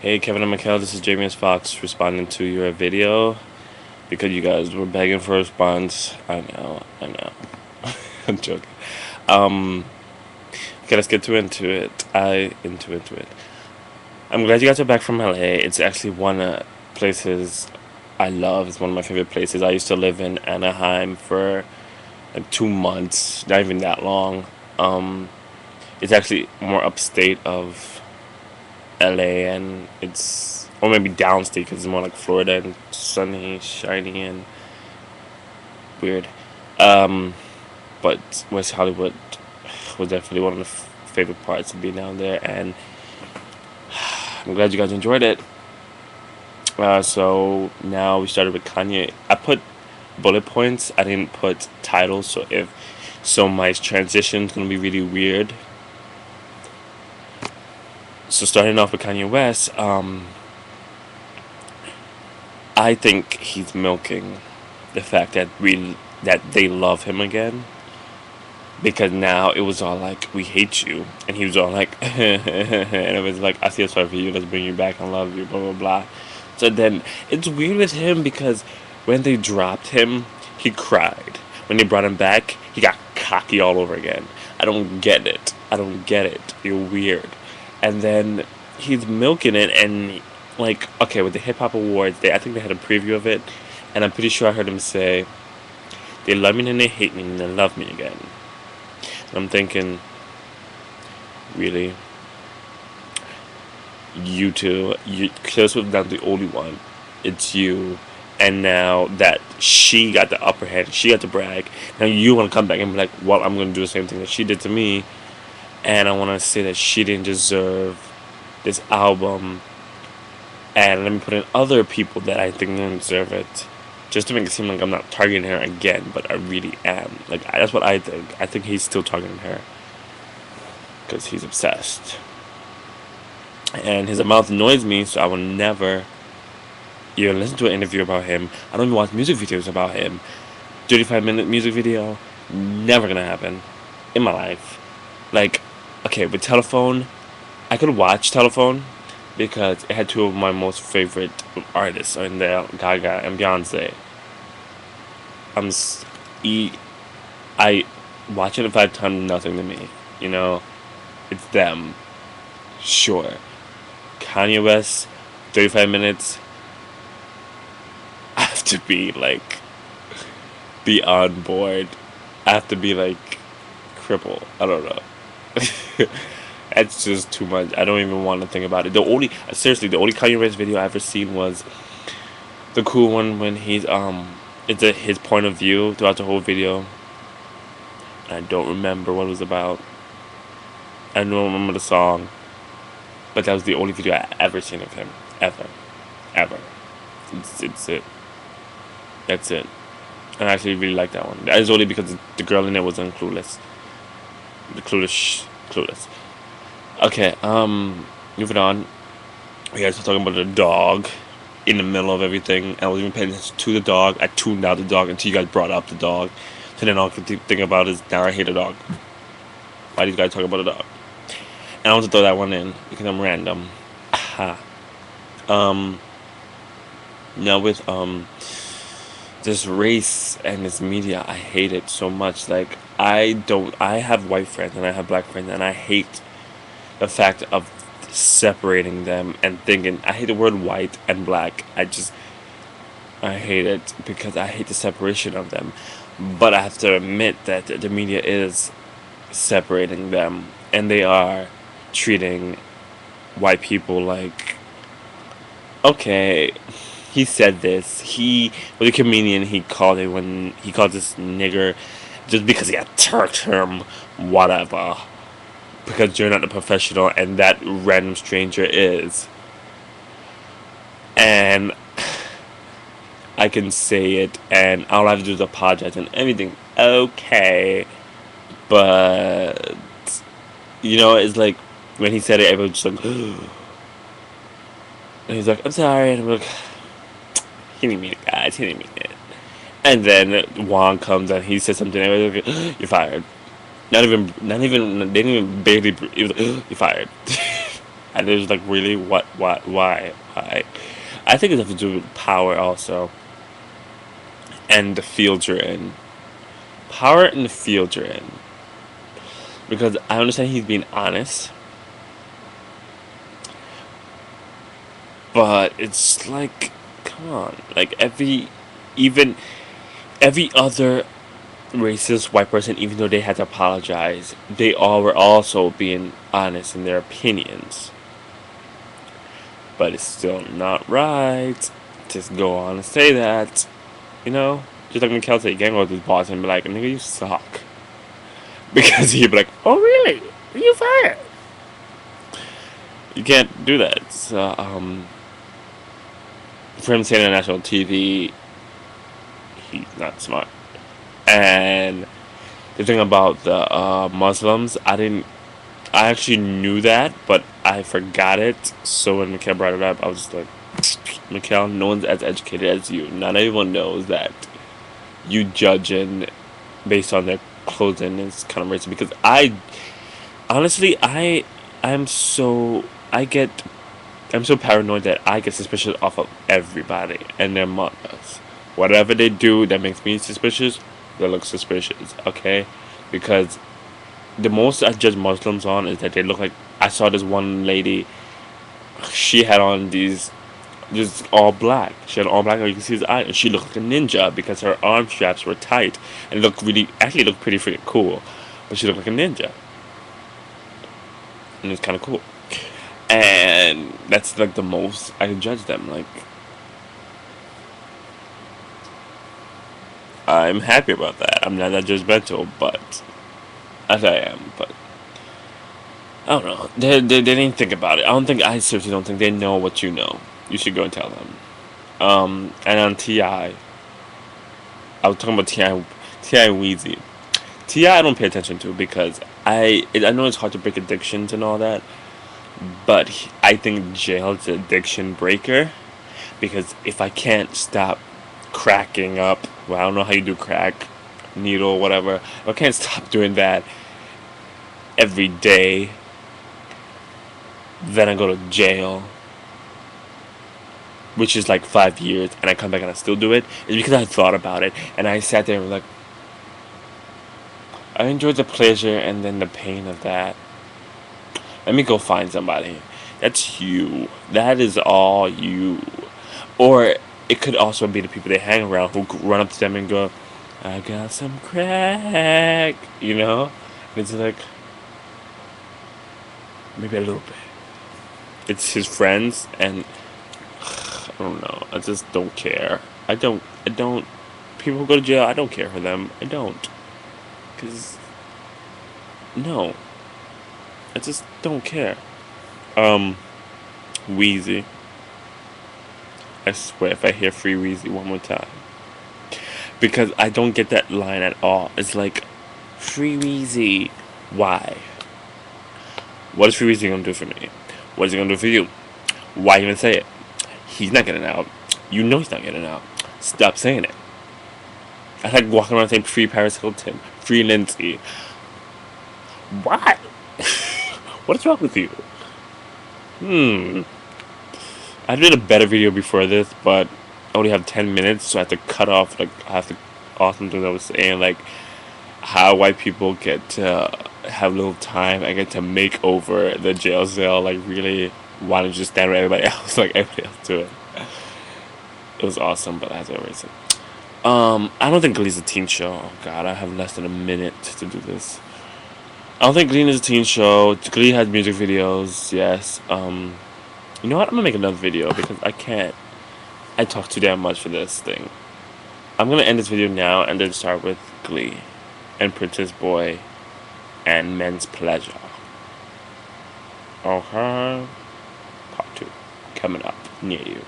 Hey Kevin and Mikhail, this is James Fox responding to your video because you guys were begging for a response. I know. I'm joking. Um, okay, let's get into it. Into it. I'm glad you guys are back from LA. It's actually one of places I love. It's one of my favorite places. I used to live in Anaheim for like 2 months, not even that long. Um, it's actually more upstate of LA, and it's or maybe downstate because it's more like Florida and sunny, shiny, and weird. Um, but West Hollywood was definitely one of the favorite parts of being down there, and I'm glad you guys enjoyed it. So now we started with Kanye. I put bullet points. I didn't put titles, so my transition's gonna be really weird. So starting off with Kanye West, I think he's milking the fact that they love him again, because now it was all like, we hate you, and he was all like and it was like, I feel sorry for you, let's bring you back and love you, blah blah blah. So then it's weird with him because when they dropped him, he cried. When they brought him back, he got cocky all over again. I don't get it. You're weird. And then he's milking it, and like, okay, with the hip hop awards, I think they had a preview of it, and I'm pretty sure I heard him say, "They love me and they hate me and they love me again." And I'm thinking, really, you two, Taylor Swift not the only one. It's you, and now that she got the upper hand, she got to brag. Now you want to come back and be like, "Well, I'm going to do the same thing that she did to me," and I want to say that she didn't deserve this album, and let me put in other people that I think didn't deserve it, just to make it seem like I'm not targeting her again, but I really am. Like, that's what I think. I think he's still targeting her because he's obsessed, and his mouth annoys me. So I will never even listen to an interview about him. I don't even watch music videos about him. 35-minute music video, never gonna happen in my life. Like, okay, with Telephone, I could watch Telephone because it had two of my most favorite artists in there, Gaga and Beyonce. I'm s- e I watch it 5 times, nothing to me. You know, it's them. Sure. Kanye West, 35 minutes. I have to be like, be on board. I have to be like, crippled. I don't know. It's just too much. I don't even want to think about it. The only Kanye West video I ever seen was the cool one when it's his point of view throughout the whole video. I don't remember what it was about. I don't remember the song, but that was the only video I ever seen of him, ever. It's it. That's it. And I actually really like that one. That is only because the girl in it was on Clueless. The Clueless. Okay, moving on. We guys were talking about the dog in the middle of everything. I wasn't even paying attention to the dog. I tuned out the dog until you guys brought up the dog. So then all I could think about is, now I hate a dog. Why these guys talking about a dog? And I want to throw that one in because I'm random. Aha. Um, Now with this race and this media, I hate it so much. Like, I have white friends and I have black friends, and I hate the fact of separating them and thinking, I hate the word white and black. I hate it because I hate the separation of them. But I have to admit that the media is separating them, and they are treating white people like, okay, he said this. He was a comedian. He called it when he called this nigger just because he attacked him, whatever. Because you're not a professional and that random stranger is. And I can say it, and all I have to do is apologize and everything. Okay. But, it's like when he said it, everyone was just like, and he's like, I'm sorry. And I'm like, he didn't mean it, guys. He didn't mean it. And then Juan comes and he says something, and everyone's like, you're fired. Not even, they didn't even barely, it was like, you're fired. And there's like, really, what, why? I think it has to do with power also, and the field you're in. Power in the field you're in. Because I understand he's being honest, but it's like, come on, like even every other racist white person, even though they had to apologize, they all were also being honest in their opinions. But it's still not right. Just go on and say that, you know. Just like Mikhail said, you can't go to his boss and be like, "Nigga, you suck," because he'd be like, "Oh really? You fired?" You can't do that. So, for him saying on national TV, he's not smart. And the thing about the Muslims, I actually knew that, but I forgot it. So when Mikhail brought it up, I was just like, Mikhail, no one's as educated as you. Not everyone knows that you judging based on their clothing is kind of racist. Because honestly, I'm so, I get, I'm so paranoid that I get suspicious off of everybody and their mothers. Whatever they do that makes me suspicious, they look suspicious, okay? Because the most I judge Muslims on is that they look like, I saw this one lady, she had on these, just all black. She had all black, you can see his eye, and she looked like a ninja because her arm straps were tight and looked really, actually looked pretty freaking cool. But she looked like a ninja. And it's kind of cool. And that's like the most I can judge them. Like, I'm happy about that. I'm not that judgmental, but as I am, but I don't know. They didn't think about it. I seriously don't think they know what you know. You should go and tell them. And on T.I., I was talking about T.I. and Weezy. T.I. I don't pay attention to because I know it's hard to break addictions and all that, but I think jail is an addiction breaker because if I can't stop cracking up, well, I don't know how you do crack, needle, whatever. If I can't stop doing that every day, then I go to jail, which is like 5 years, and I come back and I still do it. It's because I thought about it and I sat there and was like, I enjoyed the pleasure and then the pain of that. Let me go find somebody. That's you. That is all you. Or it could also be the people they hang around who run up to them and go, I got some crack. You know? And it's like, maybe a little bit. It's his friends, and I don't know. I just don't care. I don't. People who go to jail, I don't care for them. I don't. Because, no. I just don't care. Wheezy. I swear, if I hear Free Wheezy one more time. Because I don't get that line at all. It's like, Free Wheezy. Why? What is Free Wheezy gonna do for me? What is he gonna do for you? Why even say it? He's not getting out. You know he's not getting out. Stop saying it. I like walking around saying Free Paris Hilton. Free Lindsay. Why? What is wrong with you? I did a better video before this, but I only have 10 minutes, so I have to cut off, like, I have to, awesome things I was saying, like, how white people get to have little time and get to make over the jail cell, like, really want to just stand with everybody else, like, everybody else do it. It was awesome, but I had to erase it. I don't think Glee's a teen show. Oh, God, I have less than a minute to do this. I don't think Glee is a teen show. Glee has music videos, yes. You know what? I'm gonna make another video because I can't. I talk too damn much for this thing. I'm gonna end this video now and then start with Glee and Princess Boy and Men's Pleasure. Okay. Part 2 coming up near you.